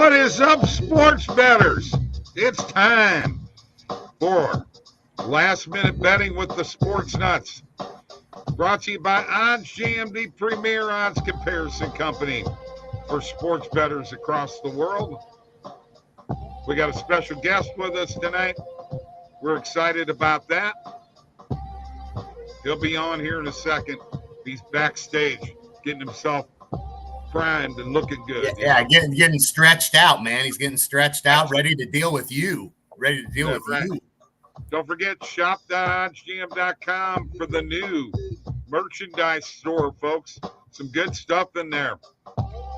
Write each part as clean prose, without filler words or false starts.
What is up, sports bettors? It's time for Last Minute Betting with the Sports Nuts. Brought to you by OddsJam, the premier odds comparison company for sports bettors across the world. We got a special guest with us tonight. We're excited about that. He'll be on here in a second. He's backstage getting himself primed and looking good. Yeah, getting stretched out, man. He's getting stretched out, ready to deal with you. You. Don't forget, shop.oddsjam.com for the new merchandise store, folks. Some good stuff in there.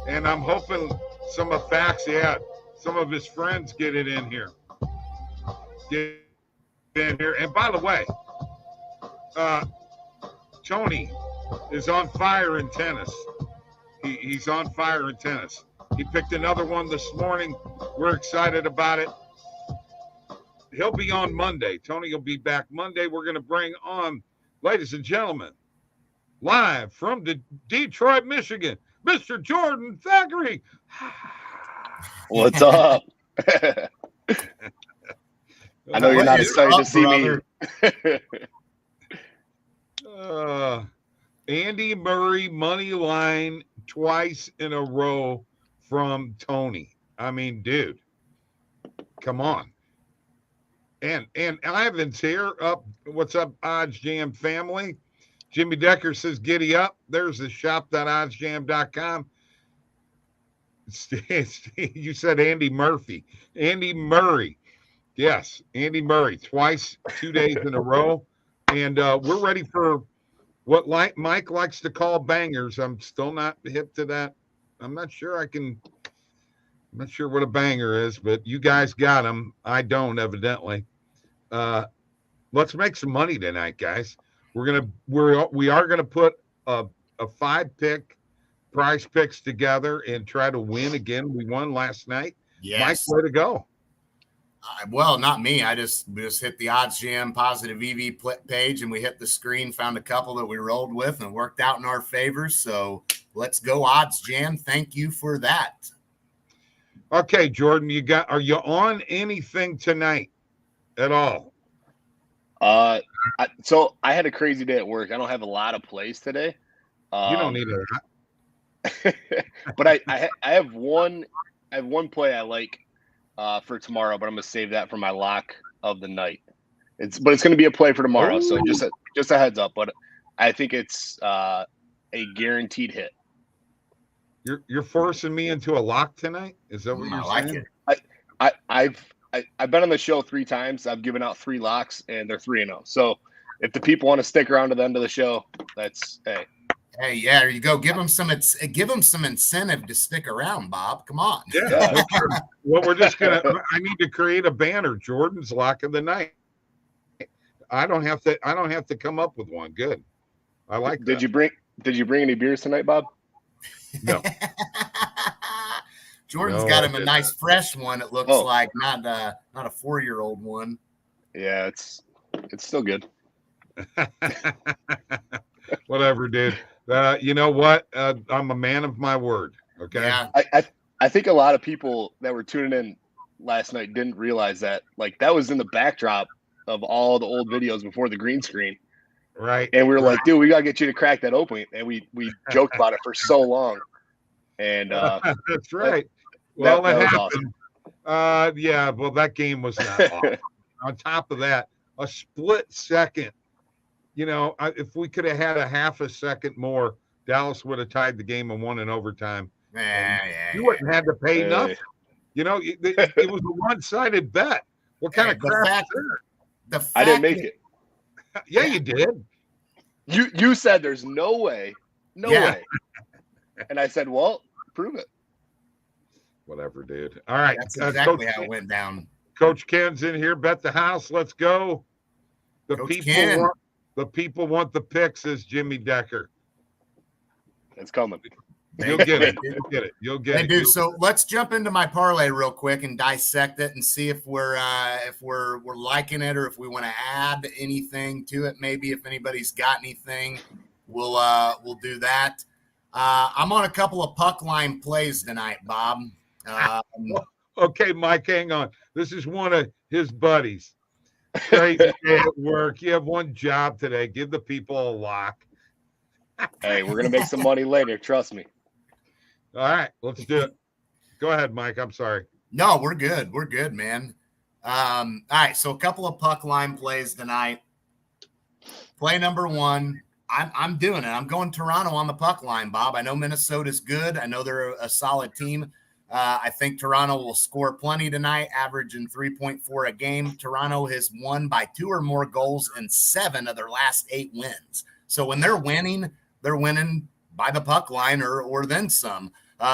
And I'm hoping some of some of his friends get it in here. And by the way, Tony is on fire in tennis. He's on fire in tennis. He picked another one this morning. We're excited about it. He'll be on Monday. Tony will be back Monday. We're going to bring on, ladies and gentlemen, live from Detroit, Michigan, Mr. Jordan Thackeray. What's up? I know you're not excited to see me. Andy Murray money line twice in a row from Tony. I mean, dude, come on. And Ivan's here. What's up, OddsJam family? Jimmy Decker says, giddy up. There's the shop.oddsjam.com. You said Andy Murphy. Andy Murray. Yes, Andy Murray. Twice, 2 days in a row. And we're ready for what Mike likes to call bangers. I'm still not hip to that. I'm not sure what a banger is, but you guys got them. I don't, evidently. Let's make some money tonight, guys. We are gonna put a 5-pick prize picks together and try to win again. We won last night. Yes. Mike, way to go. Well, not me. I just hit the OddsJam positive EV page and we hit the screen, found a couple that we rolled with and worked out in our favor. So let's go OddsJam. Thank you for that. Okay, Jordan, are you on anything tonight at all? So I had a crazy day at work. I don't have a lot of plays today. You don't need it. But I have one play I like for tomorrow, but I'm gonna save that for my lock of the night. It's going to be a play for tomorrow. Ooh. So just a heads up, but I think it's a guaranteed hit. You're forcing me into a lock tonight? Is that what you're saying? I've been on the show 3 times. I've given out 3 locks and they're 3-0. So if the people want to stick around to the end of the show, that's hey. Hey, yeah, there you go. Give them some incentive to stick around, Bob. Come on. Yeah. Well, I need to create a banner. Jordan's lock of the night. I don't have to come up with one. Good. I like that. Did you bring any beers tonight, Bob? No. Jordan's got him a nice fresh one. It looks like not a 4-year-old one. Yeah, it's still good. Whatever, dude. You know what? I'm a man of my word. Okay. Yeah. I think a lot of people that were tuning in last night didn't realize that that was in the backdrop of all the old videos before the green screen. Right. And we were like, dude, we gotta get you to crack that open. And we joked about it for so long. And that's right. Well, that happened. Awesome. Yeah. Well, that game was not awesome. On top of that, a split second. You know, if we could have had a half a second more, Dallas would have tied the game and won in overtime. You wouldn't have had to pay nothing. You know, it was a one-sided bet. What kind of crap is that? I didn't make it. Yeah, you did. You said there's no way. No way. And I said, well, prove it. Whatever, dude. All right. That's exactly how it went down. Coach Ken's in here. Bet the house. Let's go. The people want the picks, says Jimmy Decker. It's coming. You'll get it. You'll get it. They do. So let's jump into my parlay real quick and dissect it and see if we're liking it or if we want to add anything to it. Maybe if anybody's got anything, we'll do that. I'm on a couple of puck line plays tonight, Bob. Okay, Mike, hang on. This is one of his buddies. Crazy day at work. You have one job today. Give the people a lock. Hey, we're gonna make some money later. Trust me. All right, let's do it. Go ahead, Mike. I'm sorry. No, we're good. We're good, man. All right, so a couple of puck line plays tonight. Play number one. I'm doing it. I'm going Toronto on the puck line, Bob. I know Minnesota's good. I know they're a solid team. I think Toronto will score plenty tonight, averaging 3.4 a game. Toronto has won by 2 or more goals in 7 of their last 8 wins. So when they're winning by the puck line or then some.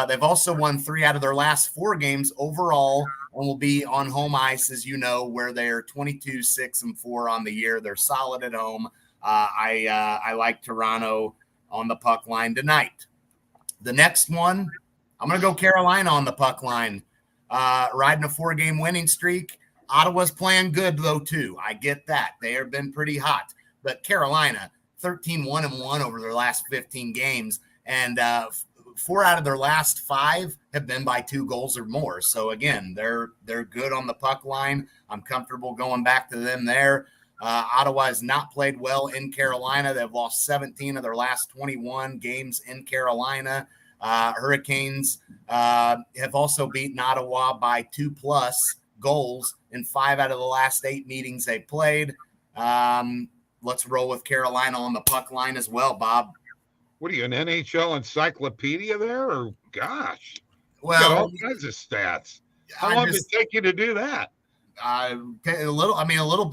They've also won 3 out of their last 4 games overall and will be on home ice, as you know, where they're 22-6-4 on the year. They're solid at home. I like Toronto on the puck line tonight. The next one, I'm going to go Carolina on the puck line. Riding a 4-game winning streak. Ottawa's playing good, though, too. I get that. They have been pretty hot. But Carolina, 13-1-1 over their last 15 games. And 4 out of their last 5 have been by 2 goals or more. So, again, they're good on the puck line. I'm comfortable going back to them there. Ottawa has not played well in Carolina. They've lost 17 of their last 21 games in Carolina. Hurricanes have also beaten Ottawa by 2+ goals in 5 out of the last 8 meetings they played. Let's roll with Carolina on the puck line as well, Bob. What are you, an NHL encyclopedia there? Or gosh, well, you got all kinds of stats. How long did it take you to do that? A little.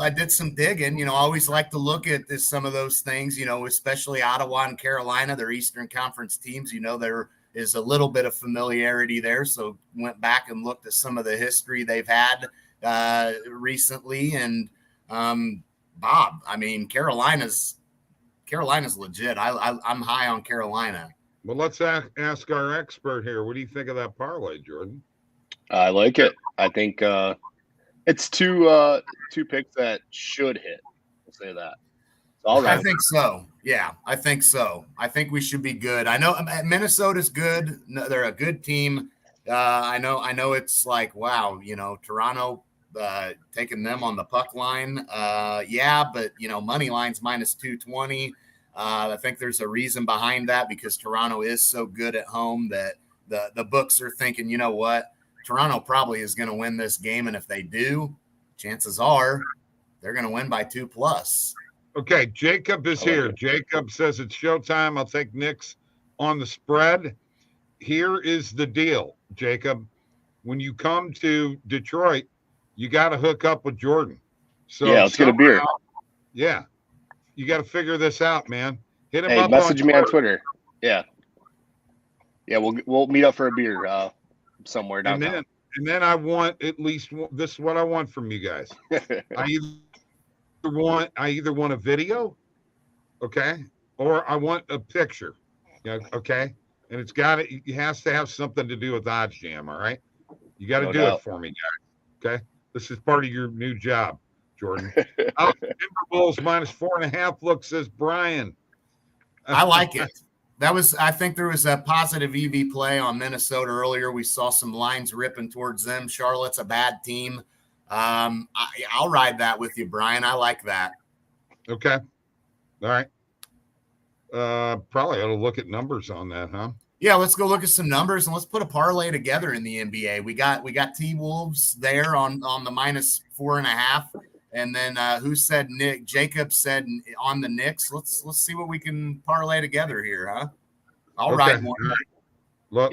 I did some digging. I always like to look at some of those things. Especially Ottawa and Carolina, they're Eastern Conference teams. There is a little bit of familiarity there. So went back and looked at some of the history they've had recently. And Bob, Carolina's legit. I'm high on Carolina. Well, let's ask our expert here. What do you think of that parlay, Jordan? I like it. I think it's two picks that should hit. I'll say that. All right. I think so. Yeah, I think so. I think we should be good. I know Minnesota's good. No, they're a good team. I know it's like, wow, Toronto taking them on the puck line. Yeah, but money line's -220. I think there's a reason behind that because Toronto is so good at home that the books are thinking, you know what, Toronto probably is going to win this game, and if they do, chances are they're going to win by 2+. Okay, Jacob is here. Jacob says it's showtime. I'll take Knicks on the spread. Here is the deal, Jacob. When you come to Detroit, you got to hook up with Jordan. So yeah, let's get a beer. Yeah, you got to figure this out, man. Hit him hey, up. Message me on Twitter. Yeah, we'll meet up for a beer somewhere downtown. And then I want at least this is what I want from you guys. I either want a video, okay, or I want a picture, okay, and it has to have something to do with OddsJam. All right, you got to do it for me, guys. Okay, this is part of your new job, Jordan. Denver Bulls -4.5. Look, says Brian. I like it. I think there was a positive EV play on Minnesota earlier. We saw some lines ripping towards them. Charlotte's a bad team. I'll ride that with you, Brian. I like that. Okay. All right. Probably ought to look at numbers on that, huh? Yeah, let's go look at some numbers and let's put a parlay together in the NBA. We got T-Wolves there on the -4.5. And then who said Nick? Jacob said on the Knicks. Let's see what we can parlay together here, huh? I'll ride one. Right.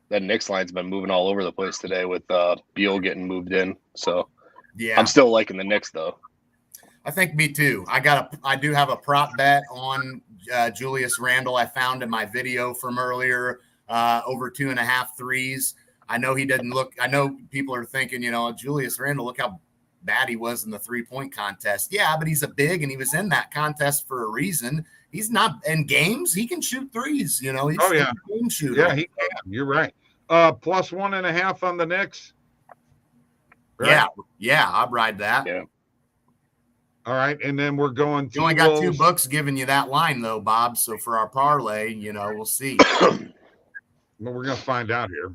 That Knicks line's been moving all over the place today with Beal getting moved in. So yeah, I'm still liking the Knicks though. I think me too. I do have a prop bet on Julius Randle. I found in my video from earlier over 2.5 threes. I know he doesn't look. I know people are thinking, Julius Randle, look how bad he was in the 3-point contest. Yeah, but he's a big and he was in that contest for a reason. He's not in games. He can shoot threes, He's a game shooter. Yeah, he can. You're right. +1.5 on the Knicks. Right? Yeah, I'll ride that. Yeah. All right, and then we're going. You only got 2 books giving you that line though, Bob. So for our parlay, we'll see. Well, we're gonna find out here.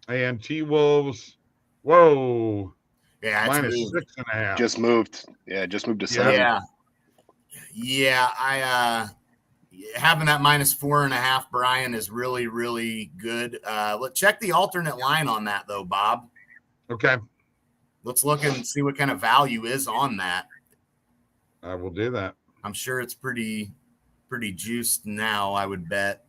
And T-Wolves, whoa, Yeah, minus moved. 6.5. Just moved. Yeah, just moved to 7. Yeah. I having that minus 4.5, Brian, is really, really good. Let's check the alternate line on that though, Bob. Okay. Let's look and see what kind of value is on that. I will do that. I'm sure it's pretty juiced now, I would bet.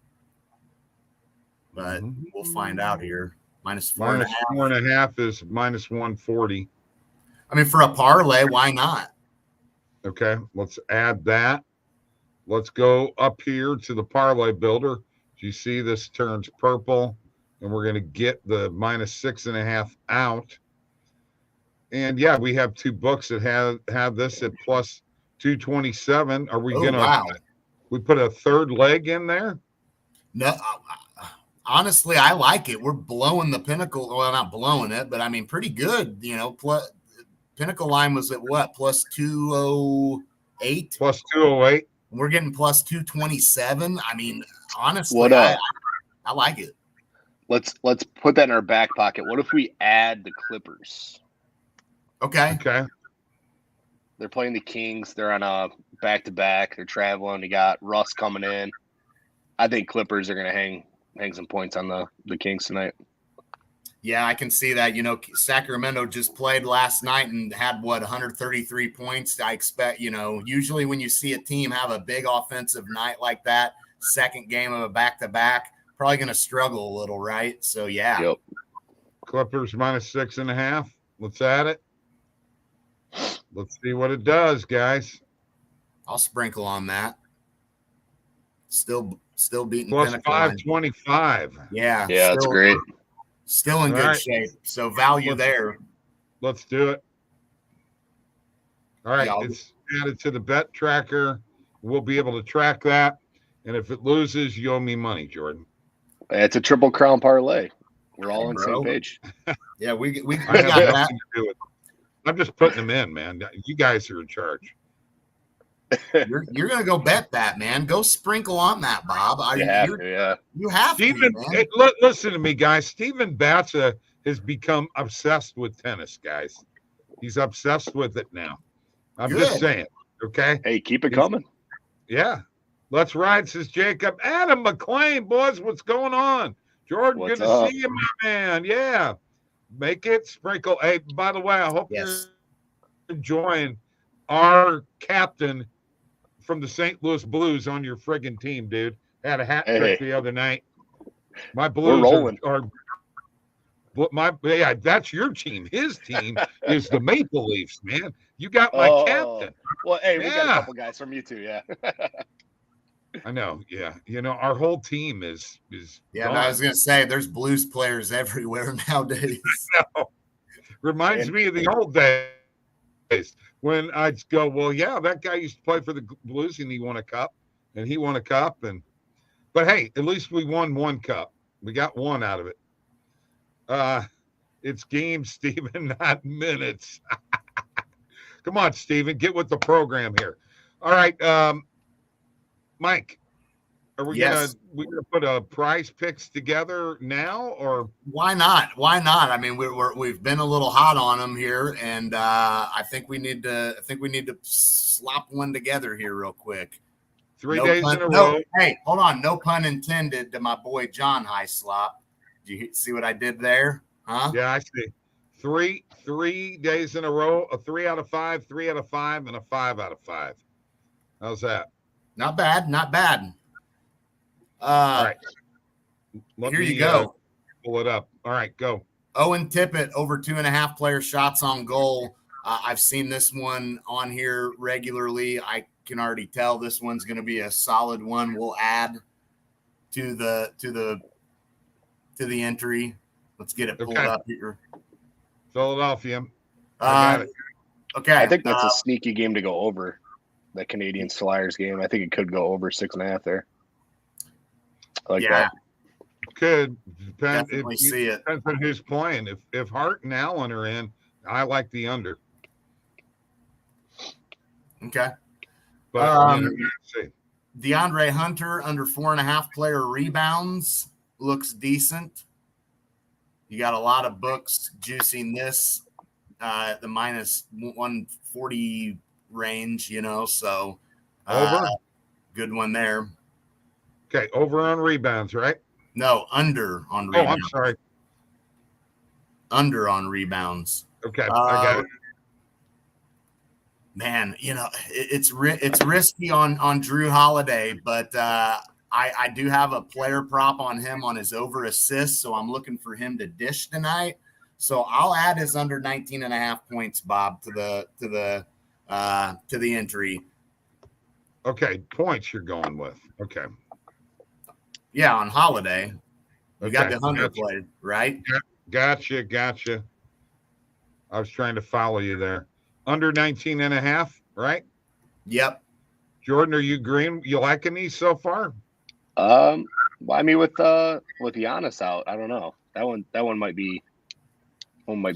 But we'll find out here. Minus 4.5 is minus 140. I mean, for a parlay, why not? Okay, let's add that. Let's go up here to the parlay builder. You see this turns purple, and we're going to get the minus 6.5 out. And yeah, we have 2 books that have this at plus 227. Are we we put a third leg in there? No, honestly, I like it. We're blowing the Pinnacle. Well, not blowing it, but I mean, pretty good. Pinnacle line was at what? Plus 208? Plus 208. We're getting plus 227. I mean, honestly, I like it. Let's put that in our back pocket. What if we add the Clippers? Okay. They're playing the Kings. They're on a back-to-back. They're traveling. You got Russ coming in. I think Clippers are going to hang some points on the Kings tonight. Yeah, I can see that. Sacramento just played last night and had 133 points. I expect, usually when you see a team have a big offensive night like that, second game of a back-to-back, probably going to struggle a little, right? So, yeah. Yep. Clippers minus 6.5. Let's add it. Let's see what it does, guys. I'll sprinkle on that. Still beating plus Pinnacle 525. Yeah, that's great. Still in good shape. So value there. Let's do it. All right, it's added to the bet tracker. We'll be able to track that. And if it loses, you owe me money, Jordan. It's a triple crown parlay. We're all on the same page. Yeah, we got that. To do with it. I'm just putting them in, man. You guys are in charge. You're gonna go bet that, man. Go sprinkle on that, Bob. You have Steven, to. Hey, listen to me, guys. Steven Batza has become obsessed with tennis, guys. He's obsessed with it now. I'm just saying. Okay. Hey, keep it coming. Yeah. Let's ride, says Jacob. Adam McClain, boys, what's going on? Jordan, good to see you, my man. Yeah. Make it sprinkle. Hey, by the way, I hope you're enjoying our captain from the St. Louis Blues on your friggin' team, dude. Had a hat trick the other night. My Blues that's your team. His team is the Maple Leafs, man. You got my captain. Well, hey, we got a couple guys from you too, yeah. I know, yeah. Our whole team is yeah, I was gonna say there's Blues players everywhere nowadays. Reminds me of the old days when I'd go, well, yeah, that guy used to play for the Blues and he won a cup. But hey, at least we won one cup. We got one out of it. It's games, Steven, not minutes. Come on, Steven, get with the program here. All right, Mike, are we gonna put a prize picks together now, or why not? I mean, we've been a little hot on them here, and I think we need to slop one together here real quick. 3 days in a row. Hey, hold on. No pun intended to my boy John Hyslop. Did you see what I did there? Huh? Yeah, I see. 3 days in a row, a 3 out of 5, 3 out of 5, and a 5 out of 5. How's that? Not bad. All right. Here you go. Pull it up. All right, go. Owen Tippett over 2.5 player shots on goal. I've seen this one on here regularly. I can already tell this one's going to be a solid one. We'll add to the entry. Let's get it pulled up here. Philadelphia. I got it. Okay. I think that's a sneaky game to go over. That Canadian Flyers game. I think it could go over 6.5 there. I like that. Could depend. Definitely see it. Depends on who's playing. If Hart and Allen are in, I like the under. Okay. But see. DeAndre Hunter under 4.5 player rebounds looks decent. You got a lot of books juicing this the minus 140 range, so Over? Good one there. Okay, over on rebounds, right? No, under on Oh, rebounds. I'm sorry. Under on rebounds. Okay, I got it. Man, it's risky on Drew Holiday, but I do have a player prop on him on his over assist, so I'm looking for him to dish tonight. So I'll add his under 19.5 points, Bob, to the entry. Okay, points you're going with. Okay. Yeah, on Holiday. You got Okay, the 100 played, right? Gotcha. I was trying to follow you there. Under 19.5, right? Yep. Jordan, are you agreeing? You liking these so far? Well, I mean, with Giannis out, I don't know. That one might be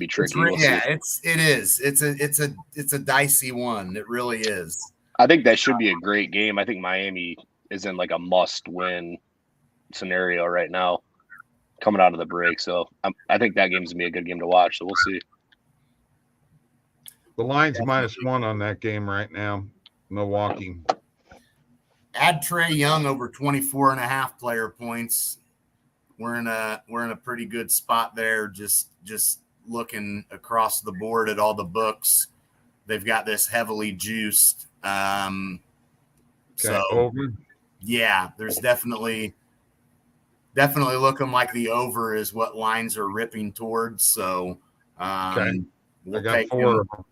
tricky. We'll see. It is. It's a dicey one. It really is. I think that should be a great game. I think Miami is in like a must-win scenario right now, coming out of the break. So I think that game's gonna be a good game to watch. So we'll see. The line's -1 on that game right now. Milwaukee. Add Trae Young over 24.5 player points. We're in a pretty good spot there. Just looking across the board at all the books, they've got this heavily juiced. So over. Yeah, there's definitely looking like the over is what lines are ripping towards. So we'll I got take 4 him. of them.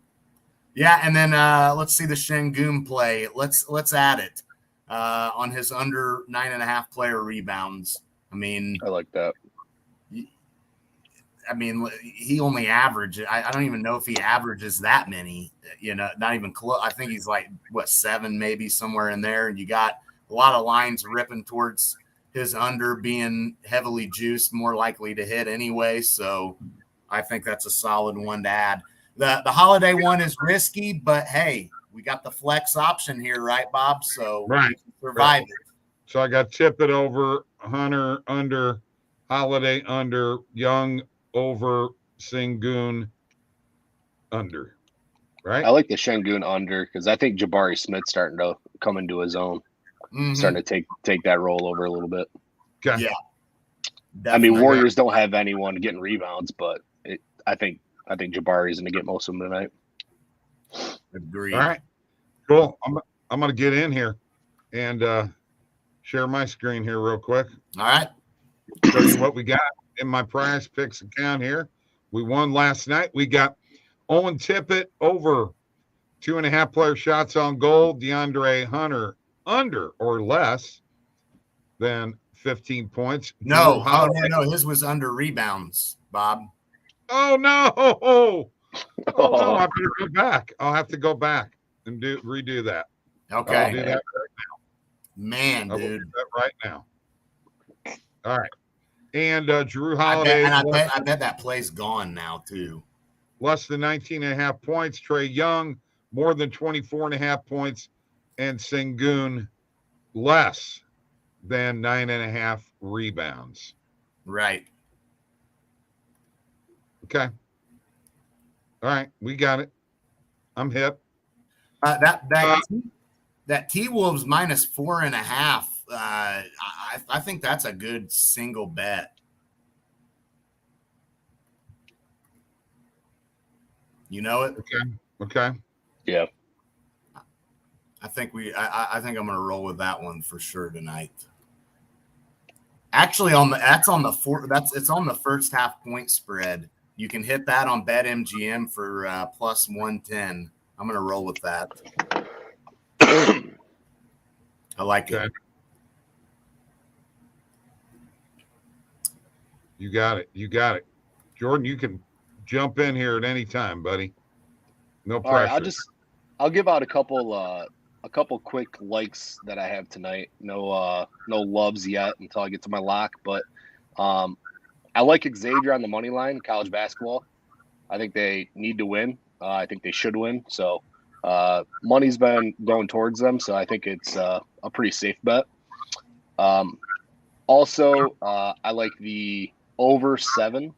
Yeah, and then let's see the Şengün play. Let's add it on his under 9.5 player rebounds. I mean, I like that. I mean, he only averages. I don't even know if he averages that many. Not even close. I think he's like 7, maybe somewhere in there. And you got a lot of lines ripping towards his under being heavily juiced, more likely to hit anyway. So I think that's a solid one to add. The Holiday one is risky, but hey, we got the flex option here, right, Bob? So we can survive it. So I got Tippett over, Hunter under, Holiday under, Young over, Şengün under. Right? I like the Şengün under because I think Jabari Smith's starting to come into his own. Starting to take that role over a little bit. Okay. Yeah. Definitely. I mean, Warriors don't have anyone getting rebounds, but I think Jabari's going to get most of them tonight. Agreed. All right. Cool. I'm going to get in here and share my screen here real quick. All right. Show you what we got in my prize picks account here. We won last night. We got Owen Tippett over 2.5 player shots on goal. DeAndre Hunter under or less than 15 points. No. His was under rebounds, Bob. Oh, no. Oh, no. I better go back. I'll have to go back and redo that. Okay. I'll do that right now. Man, I dude. will do that right now. All right. And Drew Holiday. I bet that play's gone now, too. Less than 19.5 points. Trae Young, more than 24.5 points. And Şengün, less than 9.5 rebounds. Right. Okay. All right. We got it. I'm hip. That T-Wolves -4.5. I think that's a good single bet. You know it? Okay. Yeah. I think I'm going to roll with that one for sure tonight. Actually, it's on the first half point spread. You can hit that on BetMGM for +110. I'm going to roll with that. I like it. You got it. Jordan, you can jump in here at any time, buddy. No pressure. All right, I'll give out a couple quick likes that I have tonight. No loves yet until I get to my lock, but I like Xavier on the money line, college basketball. I think they need to win. I think they should win. So money's been going towards them, so I think it's a pretty safe bet. Also, I like the over 7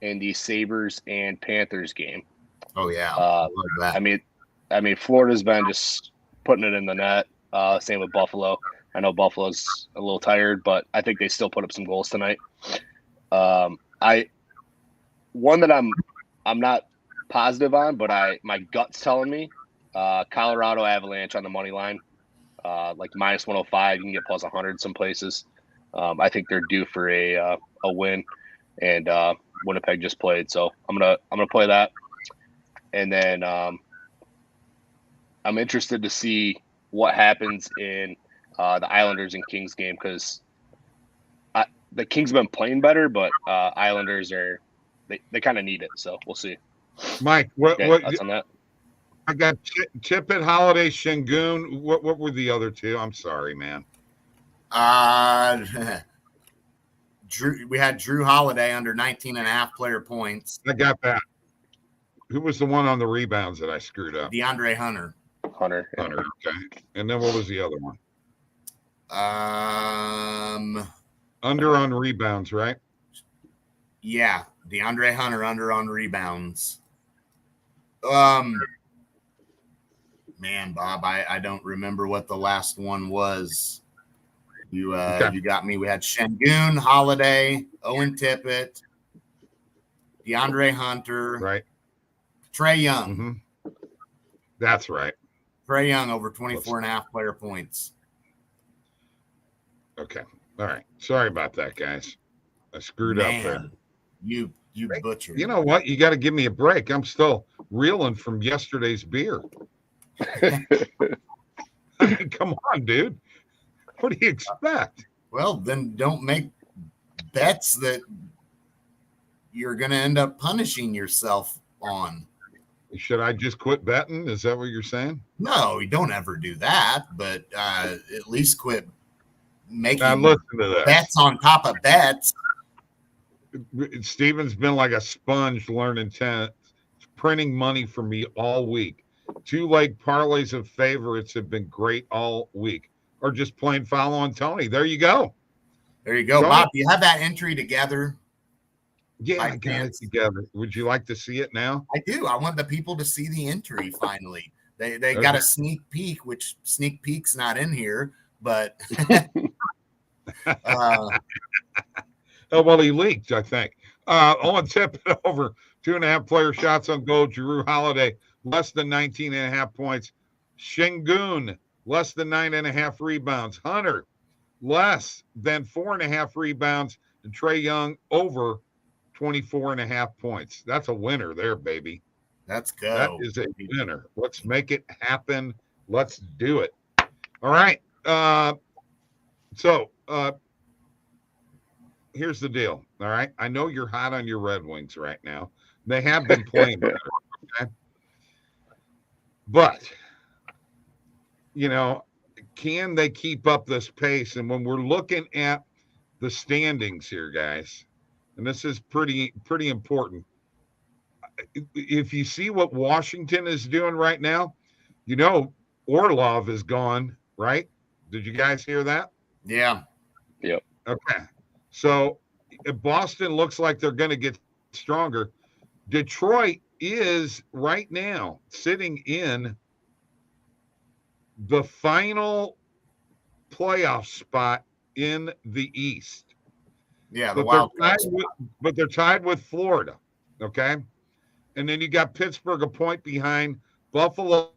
in the Sabres and Panthers game. Oh yeah, love that. I mean, Florida's been just putting it in the net. Same with Buffalo. I know Buffalo's a little tired, but I think they still put up some goals tonight. One that I'm not positive on, but my gut's telling me Colorado Avalanche on the money line, like minus 105. You can get plus 100 some places. I think they're due for a win, and Winnipeg just played, so I'm gonna play that. And then I'm interested to see what happens in the Islanders and Kings game, because the Kings have been playing better, but Islanders they kind of need it. So we'll see. Mike, what thoughts on that? I got Tippett, Holiday, Şengün. What were the other two? I'm sorry, man. We had Drew Holiday under 19.5 player points. I got that. Who was the one on the rebounds that I screwed up? DeAndre Hunter. Hunter. Okay. And then what was the other one? Under on rebounds, right? Yeah, DeAndre Hunter under on rebounds. Man, Bob, I don't remember what the last one was. You got me. We had Şengün, Holiday, Owen Tippett, DeAndre Hunter, right? Trae Young. Mm-hmm. That's right. Trae Young over 24.5 player points. Okay. All right. Sorry about that, guys. I screwed up there. You butchered. You know what? You got to give me a break. I'm still reeling from yesterday's beer. I mean, come on, dude. What do you expect? Well, then don't make bets that you're going to end up punishing yourself on. Should I just quit betting? Is that what you're saying? No, you don't ever do that, but at least quit making bets on top of bets. Steven's been like a sponge learning tennis, printing money for me all week. 2 leg parlays of favorites have been great all week. Or just plain follow on Tony. There you go. There you go. Tony. Bob, do you have that entry together? Yeah, I got it together. Would you like to see it now? I do. I want the people to see the entry finally. They got a sneak peek, which sneak peek's not in here, but oh, well, he leaked, I think. Owen Tippett over 2.5 player shots on goal. Drew Holiday less than 19.5 points. Şengün less than 9.5 rebounds. Hunter less than 4.5 rebounds. And Trae Young over 24.5 points. That's a winner there, baby. Let's go. That is a winner. Let's make it happen. Let's do it. All right. So here's the deal. All right. I know you're hot on your Red Wings right now. They have been playing better. Okay. But, you know, can they keep up this pace? And when we're looking at the standings here, guys, and this is pretty important. If you see what Washington is doing right now, you know, Orlov is gone, right? Did you guys hear that? Yeah. Yep. Okay. So Boston looks like they're going to get stronger. Detroit is right now sitting in the final playoff spot in the East. Yeah, but they're tied with Florida. Okay. And then you got Pittsburgh a point behind, Buffalo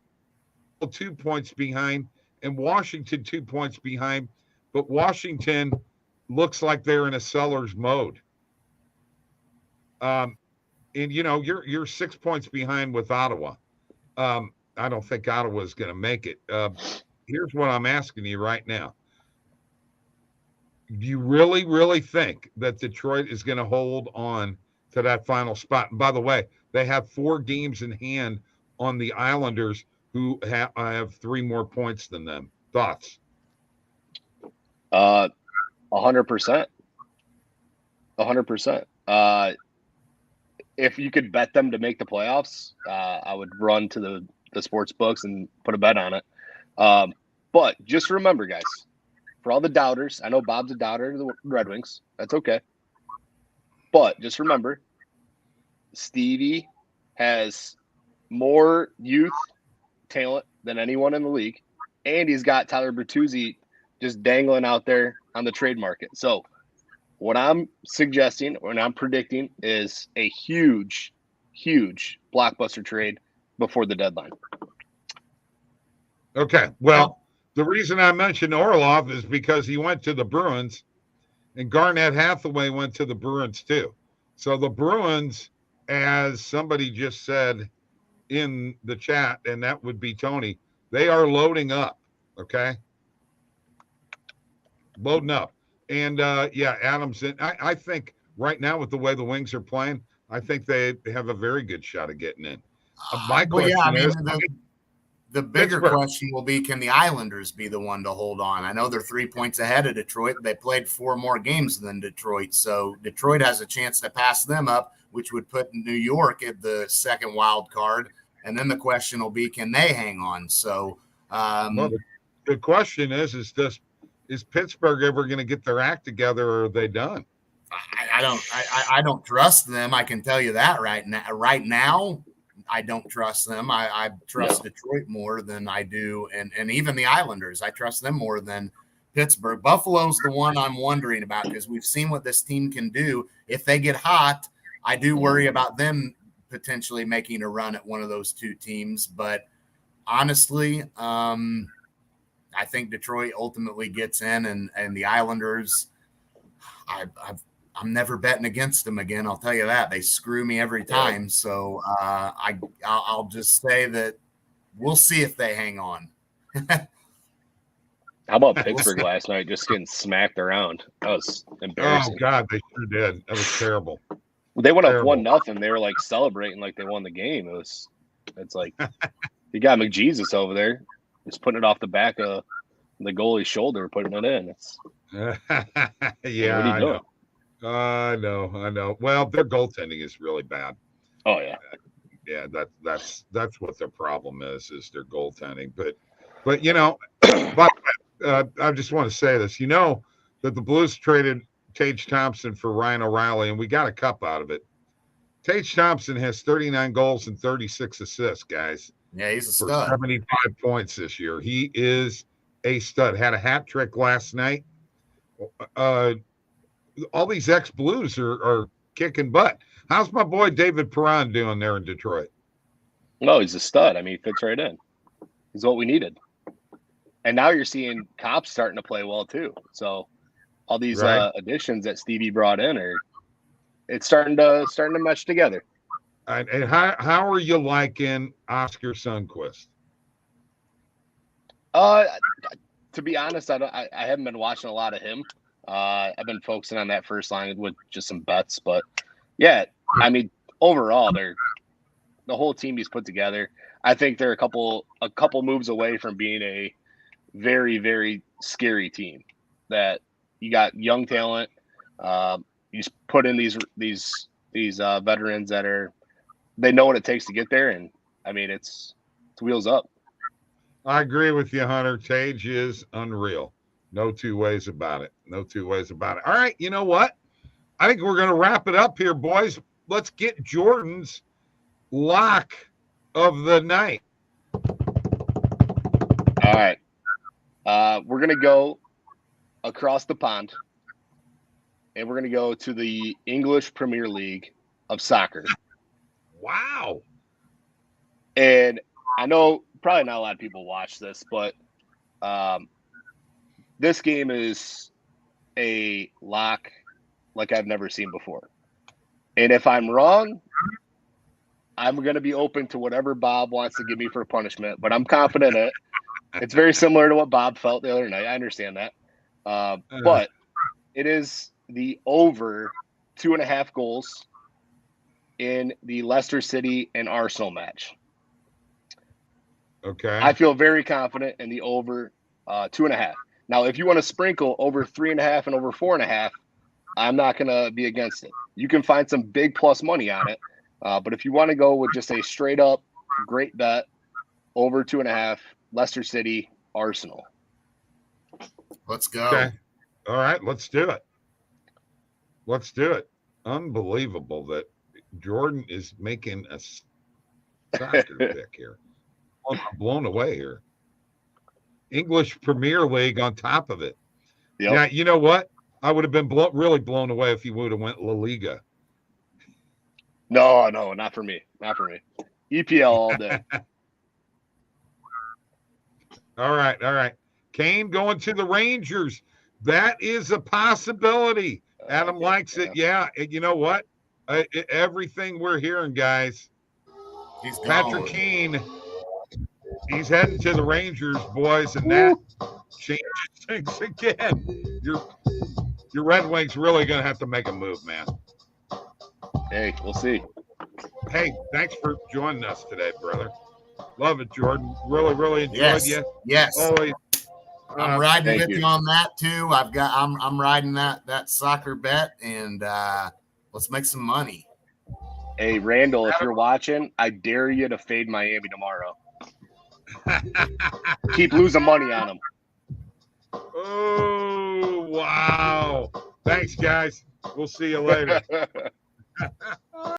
2 points behind, and Washington 2 points behind. But Washington looks like they're in a seller's mode. And you know, you're 6 points behind with Ottawa. I don't think Ottawa is going to make it. Here's what I'm asking you right now. Do you really, really think that Detroit is going to hold on to that final spot? And by the way, they have 4 games in hand on the Islanders, who have 3 more points than them. Thoughts? 100%. 100%. If you could bet them to make the playoffs, I would run to the sports books and put a bet on it. But just remember, guys, for all the doubters, I know Bob's a doubter of the Red Wings. That's okay. But just remember, Stevie has more youth talent than anyone in the league, and he's got Tyler Bertuzzi just dangling out there on the trade market. So what I'm suggesting, what I'm predicting, is a huge, huge blockbuster trade before the deadline. Okay. Well, the reason I mentioned Orlov is because he went to the Bruins, and Garnett Hathaway went to the Bruins too. So the Bruins, as somebody just said in the chat, and that would be Tony, they are loading up. Okay. Loading up. And Adams, I think right now with the way the Wings are playing, I think they have a very good shot of getting in. My question is, the bigger question will be, can the Islanders be the one to hold on? I know they're 3 points ahead of Detroit. They played 4 more games than Detroit. So Detroit has a chance to pass them up, which would put New York at the second wild card. And then the question will be, can they hang on? So the question is Pittsburgh ever going to get their act together, or are they done? I don't trust them. I can tell you that right now. I don't trust them. I trust Detroit more than I do, and even the Islanders. I trust them more than Pittsburgh. Buffalo's the one I'm wondering about because we've seen what this team can do. If they get hot, I do worry about them potentially making a run at one of those two teams. But honestly, I think Detroit ultimately gets in, and the Islanders, I'm never betting against them again. I'll tell you that. They screw me every time. So I'll just say that we'll see if they hang on. How about Pittsburgh last night just getting smacked around? That was embarrassing. Oh, God, they sure did. That was terrible. They went up 1-0. They were like celebrating like they won the game. It's like you got McJesus over there just putting it off the back of the goalie's shoulder, putting it in. Yeah, what are you doing? I know. Well, their goaltending is really bad. Oh yeah. Yeah, that's what their problem is their goaltending. But you know, I just want to say this. You know that the Blues traded Tage Thompson for Ryan O'Reilly, and we got a cup out of it. Tage Thompson has 39 goals and 36 assists, guys. Yeah, he's a for stud. 75 points this year. He is a stud. Had a hat trick last night. All these ex-Blues are kicking butt. How's my boy David Perron doing there in Detroit? No, he's a stud. I mean, he fits right in. He's what we needed. And now you're seeing Cops starting to play well too. So all these additions that Stevie brought in it's starting to mesh together. And how are you liking Oscar Sundqvist? To be honest, I haven't been watching a lot of him. I've been focusing on that first line with just some bets, but yeah, I mean, overall, the whole team he's put together. I think they're a couple moves away from being a very, very scary team. That you got young talent. You just put in these veterans they know what it takes to get there, and I mean it's wheels up. I agree with you, Hunter. Tage is unreal. No two ways about it. All right, you know what? I think we're going to wrap it up here, boys. Let's get Jordan's lock of the night. All right. We're going to go across the pond, and we're going to go to the English Premier League of soccer. Wow. And I know probably not a lot of people watch this, but this game is a lock like I've never seen before. And if I'm wrong, I'm going to be open to whatever Bob wants to give me for punishment, but I'm confident in it. It's very similar to what Bob felt the other night. I understand that. But it is the over 2.5 goals in the Leicester City and Arsenal match. Okay. I feel very confident in the over 2.5. Now, if you want to sprinkle over 3.5 and over 4.5, I'm not going to be against it. You can find some big plus money on it. But if you want to go with just a straight up great bet, over 2.5, Leicester City, Arsenal. Let's go. Okay. All right, let's do it. Unbelievable that Jordan is making a soccer pick here. I'm blown away here. English Premier League on top of it. Yep. Yeah, you know what? I would have been really blown away if he would have went La Liga. No, not for me. Not for me. EPL all day. All right. Kane going to the Rangers. That is a possibility. Adam likes it. Yeah. You know what? Everything we're hearing, guys. He's Patrick Kane. He's heading to the Rangers, boys, and that changes things again. Your Red Wings really going to have to make a move, man. Hey, we'll see. Hey, thanks for joining us today, brother. Love it, Jordan. Really enjoyed you. Yes. Always. I'm riding with you on that too. I'm riding that soccer bet, and let's make some money. Hey, Randall, if you're watching, I dare you to fade Miami tomorrow. Keep losing money on them. Oh, wow. Thanks, guys. We'll see you later.